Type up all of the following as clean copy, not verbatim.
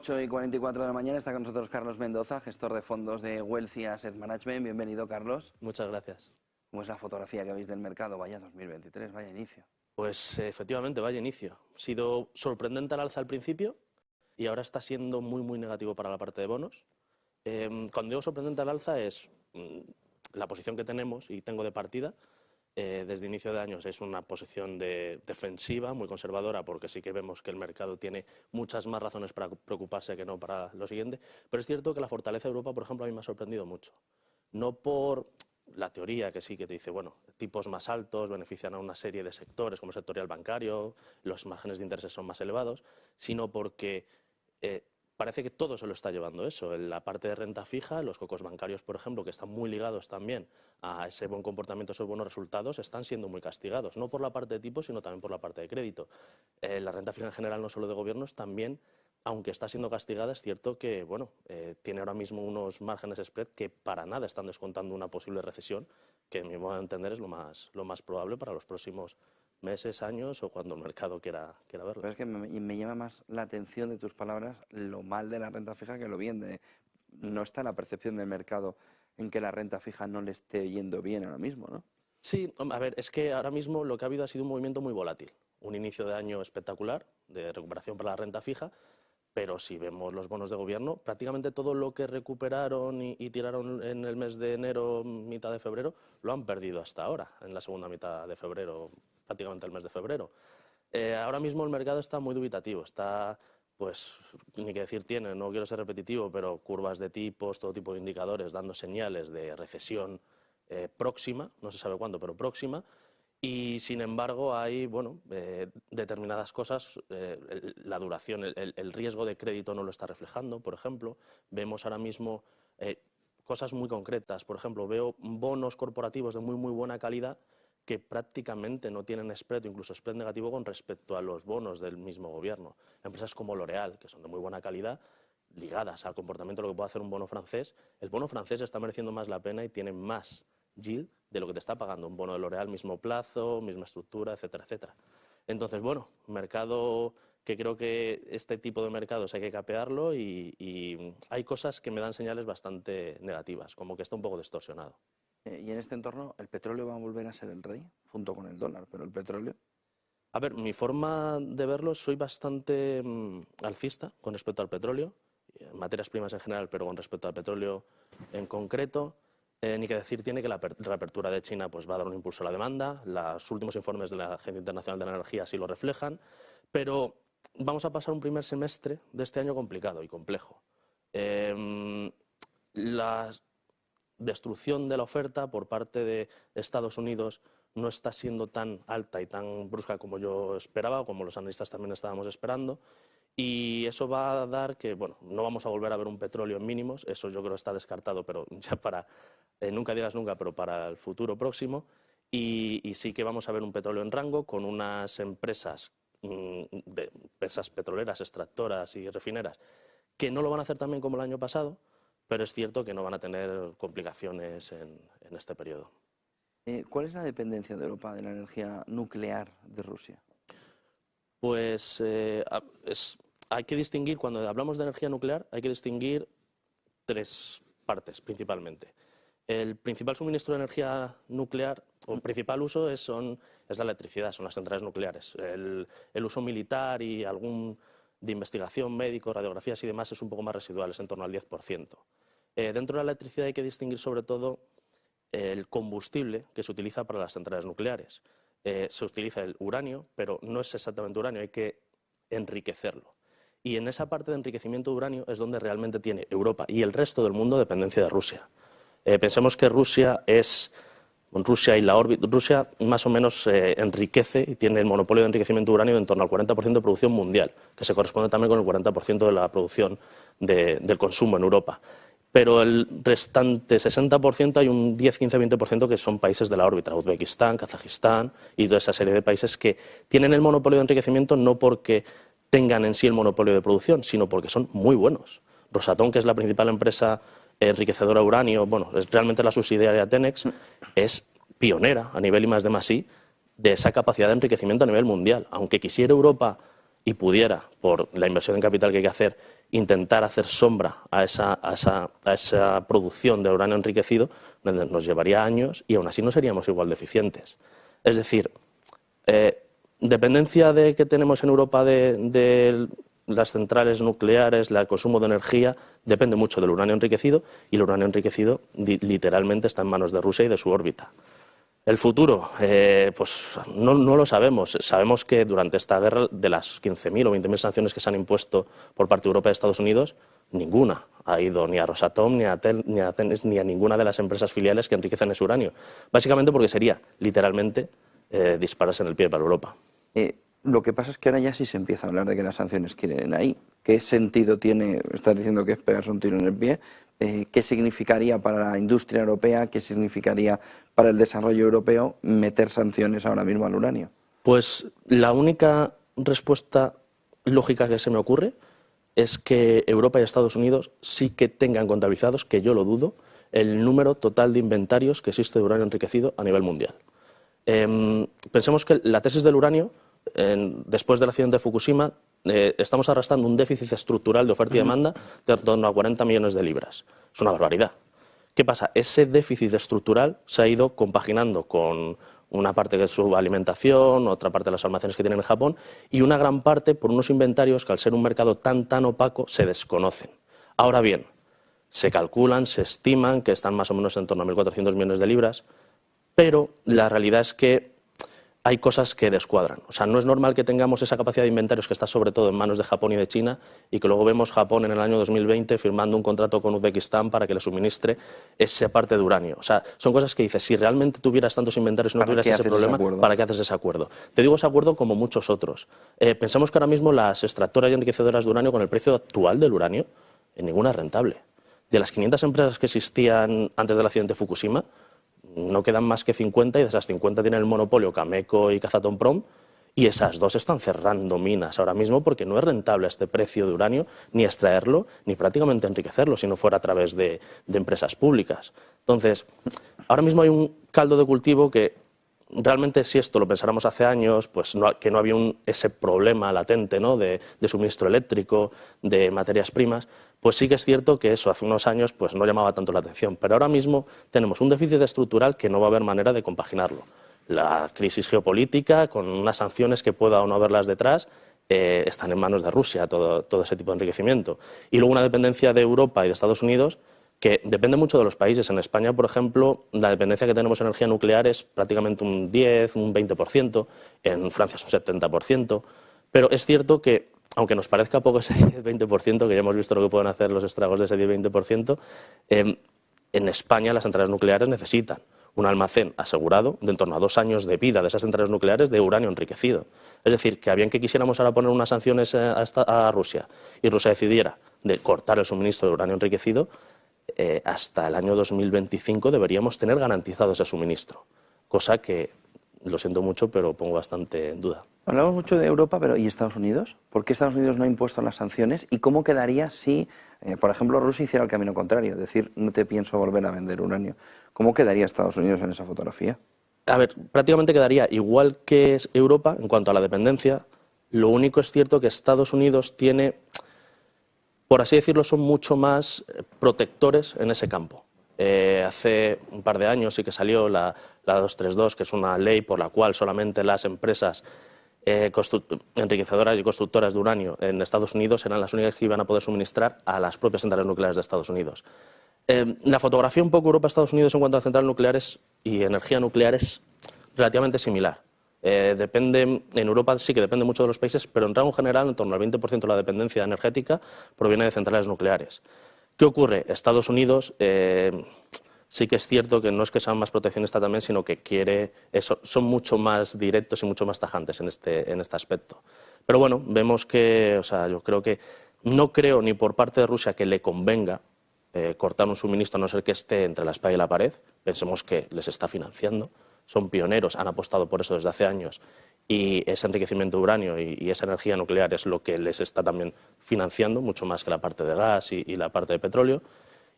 8:44 de la mañana está con nosotros Carlos Mendoza, gestor de fondos de Wealthy Asset Management. Bienvenido, Carlos. Muchas gracias. ¿Cómo es la fotografía que veis del mercado? Vaya 2023, vaya inicio. Pues efectivamente, vaya inicio. Ha sido sorprendente al alza al principio y ahora está siendo muy negativo para la parte de bonos. Cuando digo sorprendente al alza es la posición que tenemos y tengo de partida. Desde inicio de años es una posición defensiva, muy conservadora, porque sí que vemos que el mercado tiene muchas más razones para preocuparse que no para lo siguiente. Pero es cierto que la fortaleza de Europa, por ejemplo, a mí me ha sorprendido mucho. No por la teoría que sí que te dice, bueno, tipos más altos benefician a una serie de sectores como el sectorial bancario, los márgenes de intereses son más elevados, sino porque parece que todo se lo está llevando eso. En la parte de renta fija, los cocos bancarios, por ejemplo, que están muy ligados también a ese buen comportamiento, esos buenos resultados, están siendo muy castigados, no por la parte de tipos, sino también por la parte de crédito. La renta fija en general, no solo de gobiernos, también, aunque está siendo castigada, es cierto que tiene ahora mismo unos márgenes spread que para nada están descontando una posible recesión, que en mi modo de entender es lo más probable para los próximos meses, años o cuando el mercado quiera verlo. Pero es que me llama más la atención de tus palabras lo mal de la renta fija que lo bien. No está la percepción del mercado en que la renta fija no le esté yendo bien ahora mismo, ¿no? Sí, a ver, es que ahora mismo lo que ha habido ha sido un movimiento muy volátil. Un inicio de año espectacular de recuperación para la renta fija, pero si vemos los bonos de gobierno, prácticamente todo lo que recuperaron y tiraron en el mes de enero, mitad de febrero, lo han perdido hasta ahora, en la segunda mitad de febrero, prácticamente el mes de febrero. Ahora mismo el mercado está muy dubitativo, está, pues, ni que decir tiene, no quiero ser repetitivo, pero curvas de tipos, todo tipo de indicadores dando señales de recesión próxima, no se sabe cuándo, pero próxima. Y sin embargo hay determinadas cosas, la duración, el riesgo de crédito no lo está reflejando, por ejemplo. Vemos ahora mismo cosas muy concretas, por ejemplo, veo bonos corporativos de muy buena calidad que prácticamente no tienen spread, incluso spread negativo con respecto a los bonos del mismo gobierno. Empresas como L'Oréal, que son de muy buena calidad, ligadas al comportamiento de lo que puede hacer un bono francés. El bono francés está mereciendo más la pena y tiene más yield de lo que te está pagando un bono de L'Oréal, mismo plazo, misma estructura, etcétera, etcétera. Entonces, mercado que creo que este tipo de mercados hay que capearlo y hay cosas que me dan señales bastante negativas, como que está un poco distorsionado. Y en este entorno, ¿el petróleo va a volver a ser el rey, junto con el dólar? Pero el petróleo... A ver, mi forma de verlo, soy bastante alcista con respecto al petróleo, materias primas en general, pero con respecto al petróleo en concreto. Ni que decir tiene que la reapertura de China pues, va a dar un impulso a la demanda. Los últimos informes de la Agencia Internacional de la Energía así lo reflejan. Pero vamos a pasar un primer semestre de este año complicado y complejo. La destrucción de la oferta por parte de Estados Unidos no está siendo tan alta y tan brusca como yo esperaba, como los analistas también estábamos esperando. Y eso va a dar que, no vamos a volver a ver un petróleo en mínimos, eso yo creo que está descartado, pero ya para, nunca digas nunca, pero para el futuro próximo. Y sí que vamos a ver un petróleo en rango con unas empresas petroleras, extractoras y refineras que no lo van a hacer tan bien como el año pasado, pero es cierto que no van a tener complicaciones en este periodo. ¿Cuál es la dependencia de Europa de la energía nuclear de Rusia? Pues hay que distinguir, cuando hablamos de energía nuclear, hay que distinguir tres partes principalmente. El principal suministro de energía nuclear, o el principal uso es la electricidad, son las centrales nucleares. El uso militar y algún de investigación, médico, radiografías y demás es un poco más residual, es en torno al 10%. Dentro de la electricidad hay que distinguir sobre todo el combustible que se utiliza para las centrales nucleares. Se utiliza el uranio, pero no es exactamente uranio, hay que enriquecerlo. Y en esa parte de enriquecimiento de uranio es donde realmente tiene Europa y el resto del mundo dependencia de Rusia. Pensemos que Rusia más o menos enriquece y tiene el monopolio de enriquecimiento de uranio de en torno al 40% de producción mundial, que se corresponde también con el 40% de la producción del consumo en Europa. Pero el restante 60% hay un 10, 15, 20% que son países de la órbita, Uzbekistán, Kazajistán y toda esa serie de países que tienen el monopolio de enriquecimiento no porque tengan en sí el monopolio de producción, sino porque son muy buenos. Rosatom, que es la principal empresa enriquecedora de uranio, es realmente la subsidiaria de Tenex, es pionera a nivel I+D+I de esa capacidad de enriquecimiento a nivel mundial. Aunque quisiera Europa y pudiera, por la inversión en capital que hay que hacer, intentar hacer sombra a esa producción de uranio enriquecido, nos llevaría años y aún así no seríamos igual de eficientes. Es decir, dependencia que tenemos en Europa de las centrales nucleares, el consumo de energía, depende mucho del uranio enriquecido, y el uranio enriquecido literalmente está en manos de Rusia y de su órbita. El futuro, pues no lo sabemos. Sabemos que durante esta guerra, de las 15.000 o 20.000 sanciones que se han impuesto por parte de Europa y de Estados Unidos, ninguna ha ido ni a Rosatom, ni a Cenes, ni a ninguna de las empresas filiales que enriquecen ese uranio. Básicamente porque sería, literalmente, dispararse en el pie para Europa. Lo que pasa es que ahora ya sí se empieza a hablar de que las sanciones quieren ahí. ¿Qué sentido tiene, estás diciendo que es pegarse un tiro en el pie? ¿Qué significaría para la industria europea, qué significaría para el desarrollo europeo meter sanciones ahora mismo al uranio? Pues la única respuesta lógica que se me ocurre es que Europa y Estados Unidos sí que tengan contabilizados, que yo lo dudo, el número total de inventarios que existe de uranio enriquecido a nivel mundial. Pensemos que la tesis del uranio, después del accidente de Fukushima, estamos arrastrando un déficit estructural de oferta y demanda de en torno a 40 millones de libras. Es una barbaridad. ¿Qué pasa? Ese déficit estructural se ha ido compaginando con una parte de su alimentación, otra parte de los almacenes que tienen en Japón, y una gran parte por unos inventarios que, al ser un mercado tan opaco, se desconocen. Ahora bien, se calculan, se estiman que están más o menos en torno a 1.400 millones de libras, pero la realidad es que hay cosas que descuadran. O sea, no es normal que tengamos esa capacidad de inventarios que está sobre todo en manos de Japón y de China, y que luego vemos Japón en el año 2020 firmando un contrato con Uzbekistán para que le suministre esa parte de uranio. O sea, son cosas que dices, si realmente tuvieras tantos inventarios y no tuvieras ese problema, ¿para qué haces ese acuerdo? Te digo ese acuerdo como muchos otros. Pensamos que ahora mismo las extractoras y enriquecedoras de uranio, con el precio actual del uranio, ninguna es rentable. De las 500 empresas que existían antes del accidente de Fukushima, no quedan más que 50, y de esas 50 tienen el monopolio Cameco y Kazatomprom, y esas dos están cerrando minas ahora mismo porque no es rentable a este precio de uranio ni extraerlo ni prácticamente enriquecerlo si no fuera a través de empresas públicas. Entonces, ahora mismo hay un caldo de cultivo que realmente, si esto lo pensáramos hace años, pues que no había ese problema latente, ¿no?, de suministro eléctrico, de materias primas, pues sí que es cierto que eso hace unos años pues no llamaba tanto la atención. Pero ahora mismo tenemos un déficit estructural que no va a haber manera de compaginarlo. La crisis geopolítica, con unas sanciones que pueda o no haberlas detrás, están en manos de Rusia, todo ese tipo de enriquecimiento. Y luego una dependencia de Europa y de Estados Unidos que depende mucho de los países. En España, por ejemplo, la dependencia que tenemos en energía nuclear es prácticamente un 10, un 20%, en Francia es un 70%, pero es cierto que, aunque nos parezca poco ese 10-20%, que ya hemos visto lo que pueden hacer los estragos de ese 10-20%, en España las centrales nucleares necesitan un almacén asegurado de en torno a 2 años de vida de esas centrales nucleares de uranio enriquecido. Es decir, que a bien que quisiéramos ahora poner unas sanciones a Rusia y Rusia decidiera de cortar el suministro de uranio enriquecido, hasta el año 2025 deberíamos tener garantizado ese suministro, cosa que, lo siento mucho, pero pongo bastante en duda. Hablamos mucho de Europa, pero ¿y Estados Unidos? ¿Por qué Estados Unidos no ha impuesto las sanciones? ¿Y cómo quedaría si, por ejemplo, Rusia hiciera el camino contrario? Es decir, no te pienso volver a vender uranio. ¿Cómo quedaría Estados Unidos en esa fotografía? A ver, prácticamente quedaría igual que es Europa en cuanto a la dependencia. Lo único es cierto que Estados Unidos tiene, por así decirlo, son mucho más protectores en ese campo. Hace un par de años sí que salió la 232, que es una ley por la cual solamente las empresas enriquecedoras y constructoras de uranio en Estados Unidos eran las únicas que iban a poder suministrar a las propias centrales nucleares de Estados Unidos. La fotografía un poco Europa-Estados Unidos en cuanto a centrales nucleares y energía nuclear es relativamente similar. En Europa sí que depende mucho de los países, pero en rango general, en torno al 20% de la dependencia energética proviene de centrales nucleares. ¿Qué ocurre? Estados Unidos sí que es cierto que no es que sean más proteccionistas también, sino que son mucho más directos y mucho más tajantes en este aspecto. Pero bueno, vemos que, o sea, yo creo que no creo ni por parte de Rusia que le convenga cortar un suministro a no ser que esté entre la espada y la pared. Pensemos que les está financiando, son pioneros, han apostado por eso desde hace años, y ese enriquecimiento de uranio y esa energía nuclear es lo que les está también financiando, mucho más que la parte de gas y la parte de petróleo.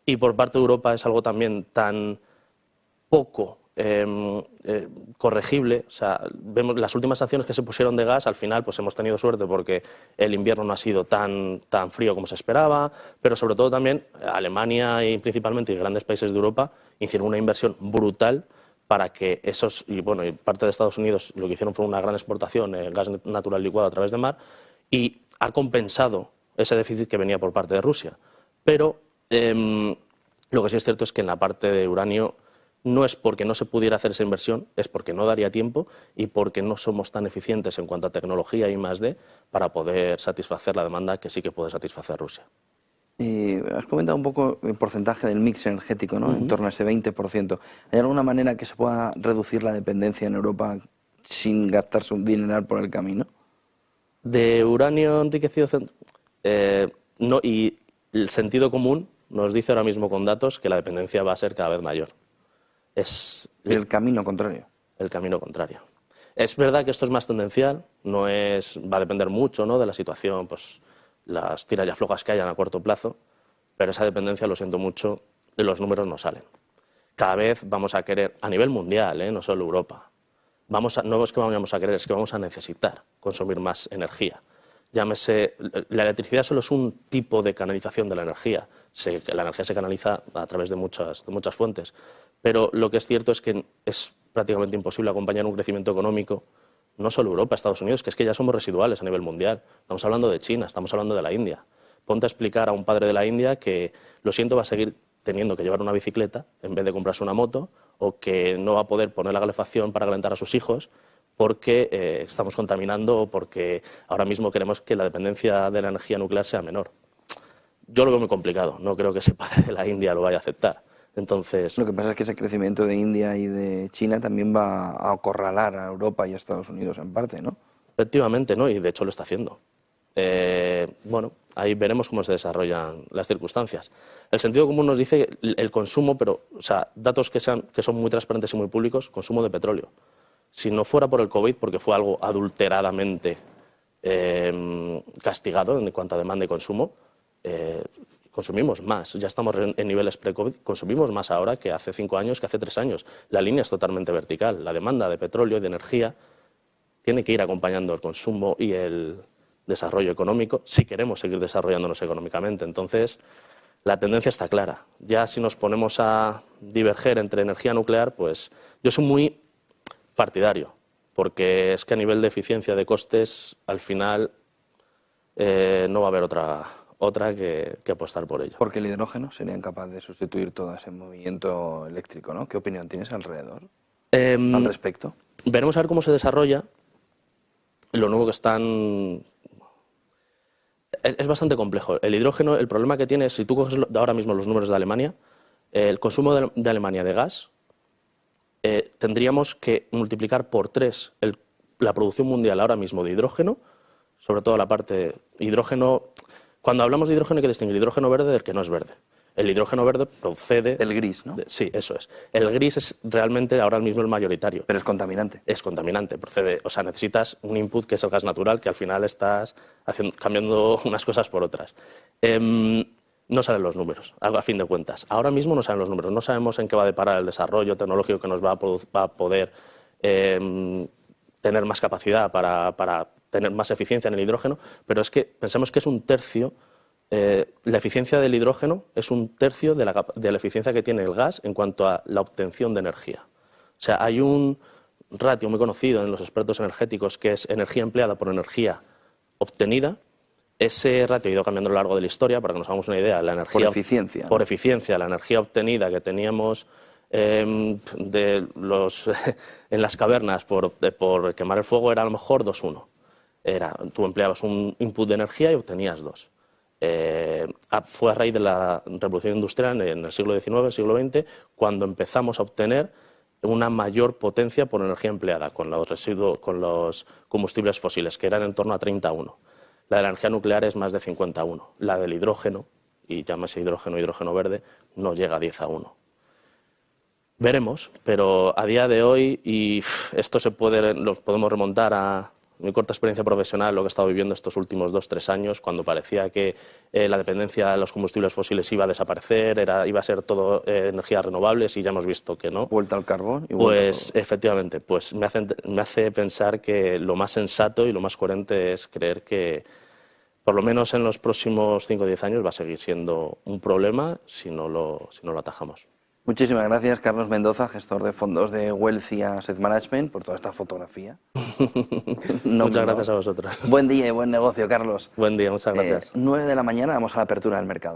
Y por parte de Europa es algo también tan poco corregible. O sea, vemos las últimas sanciones que se pusieron de gas, al final pues hemos tenido suerte porque el invierno no ha sido tan frío como se esperaba, pero sobre todo también Alemania y principalmente y grandes países de Europa hicieron una inversión brutal para que esos, y bueno, y parte de Estados Unidos lo que hicieron fue una gran exportación de gas natural licuado a través de mar y ha compensado ese déficit que venía por parte de Rusia. Pero lo que sí es cierto es que en la parte de uranio no es porque no se pudiera hacer esa inversión, es porque no daría tiempo y porque no somos tan eficientes en cuanto a tecnología y I+D para poder satisfacer la demanda que sí que puede satisfacer Rusia. Has comentado un poco el porcentaje del mix energético, ¿no? En torno a ese 20%. ¿Hay alguna manera que se pueda reducir la dependencia en Europa sin gastarse un dineral por el camino? De uranio enriquecido, no, y el sentido común nos dice ahora mismo con datos que la dependencia va a ser cada vez mayor. Es el camino contrario. El camino contrario. Es verdad que esto es más tendencial, va a depender mucho, ¿no?, de la situación, pues las tiras y aflojas que hayan a corto plazo, pero esa dependencia, lo siento mucho, los números no salen. Cada vez vamos a querer, a nivel mundial, no solo Europa, no es que vamos a querer, es que vamos a necesitar consumir más energía. Llámese, la electricidad solo es un tipo de canalización de la energía. La energía se canaliza a través de muchas fuentes. Pero lo que es cierto es que es prácticamente imposible acompañar un crecimiento económico, no solo Europa, Estados Unidos, que es que ya somos residuales a nivel mundial. Estamos hablando de China, estamos hablando de la India. Ponte a explicar a un padre de la India que, lo siento, va a seguir teniendo que llevar una bicicleta en vez de comprarse una moto, o que no va a poder poner la calefacción para calentar a sus hijos porque estamos contaminando o porque ahora mismo queremos que la dependencia de la energía nuclear sea menor. Yo lo veo muy complicado, no creo que ese padre de la India lo vaya a aceptar. Entonces, lo que pasa es que ese crecimiento de India y de China también va a acorralar a Europa y a Estados Unidos en parte, ¿no? Efectivamente, ¿no? Y de hecho lo está haciendo. Bueno, ahí veremos cómo se desarrollan las circunstancias. El sentido común nos dice el consumo, pero, o sea, datos que son muy transparentes y muy públicos, consumo de petróleo. Si no fuera por el COVID, porque fue algo adulteradamente castigado en cuanto a demanda y consumo, consumimos más. Ya estamos en niveles pre-COVID, consumimos más ahora que hace 5 años, que hace 3 años. La línea es totalmente vertical. La demanda de petróleo y de energía tiene que ir acompañando el consumo y el desarrollo económico si queremos seguir desarrollándonos económicamente. Entonces, la tendencia está clara. Ya si nos ponemos a diverger entre energía nuclear, pues yo soy muy partidario, porque es que a nivel de eficiencia de costes, al final no va a haber otra que apostar por ello. Porque el hidrógeno sería incapaz de sustituir todo ese movimiento eléctrico, ¿no? ¿Qué opinión tienes alrededor al respecto? Veremos a ver cómo se desarrolla. Lo nuevo que están... Es bastante complejo. El hidrógeno, el problema que tiene es, si tú coges ahora mismo los números de Alemania, el consumo de Alemania de gas, tendríamos que multiplicar por 3 la producción mundial ahora mismo de hidrógeno, sobre todo la parte hidrógeno. Cuando hablamos de hidrógeno hay que distinguir el hidrógeno verde del que no es verde. El hidrógeno verde procede... El gris, ¿no? Sí, eso es. El gris es realmente ahora mismo el mayoritario. Pero es contaminante. Es contaminante, procede... O sea, necesitas un input que es el gas natural, que al final estás cambiando unas cosas por otras. No salen los números, a fin de cuentas. Ahora mismo no salen los números. No sabemos en qué va a deparar el desarrollo tecnológico que nos va a poder tener más capacidad para tener más eficiencia en el hidrógeno, pero es que pensemos que es un tercio... la eficiencia del hidrógeno es un tercio de la eficiencia que tiene el gas en cuanto a la obtención de energía. O sea, hay un ratio muy conocido en los expertos energéticos que es energía empleada por energía obtenida. Ese ratio ha ido cambiando a lo largo de la historia, para que nos hagamos una idea. La energía, por eficiencia. Por eficiencia, la energía obtenida que teníamos en las cavernas por quemar el fuego era a lo mejor 2:1. Tú empleabas un input de energía y obtenías 2. Fue a raíz de la revolución industrial en el siglo XIX, el siglo XX, cuando empezamos a obtener una mayor potencia por energía empleada con los combustibles fósiles, que eran en torno a 30:1. La de la energía nuclear es más de 50:1. La del hidrógeno, y llámese hidrógeno verde, no llega a 10:1. Veremos, pero a día de hoy, y esto lo podemos remontar a mi corta experiencia profesional, lo que he estado viviendo estos últimos 2-3 años, cuando parecía que la dependencia de los combustibles fósiles iba a desaparecer, iba a ser todo energías renovables, y ya hemos visto que no. Vuelta al carbón y Pues efectivamente, pues me hace pensar que lo más sensato y lo más coherente es creer que por lo menos en los próximos 5 o 10 años va a seguir siendo un problema si no lo atajamos. Muchísimas gracias, Carlos Mendoza, gestor de fondos de Wealthy Asset Management, por toda esta fotografía. Muchas gracias a vosotros. Buen día y buen negocio, Carlos. Buen día, muchas gracias. 9 de la mañana, vamos a la apertura del mercado.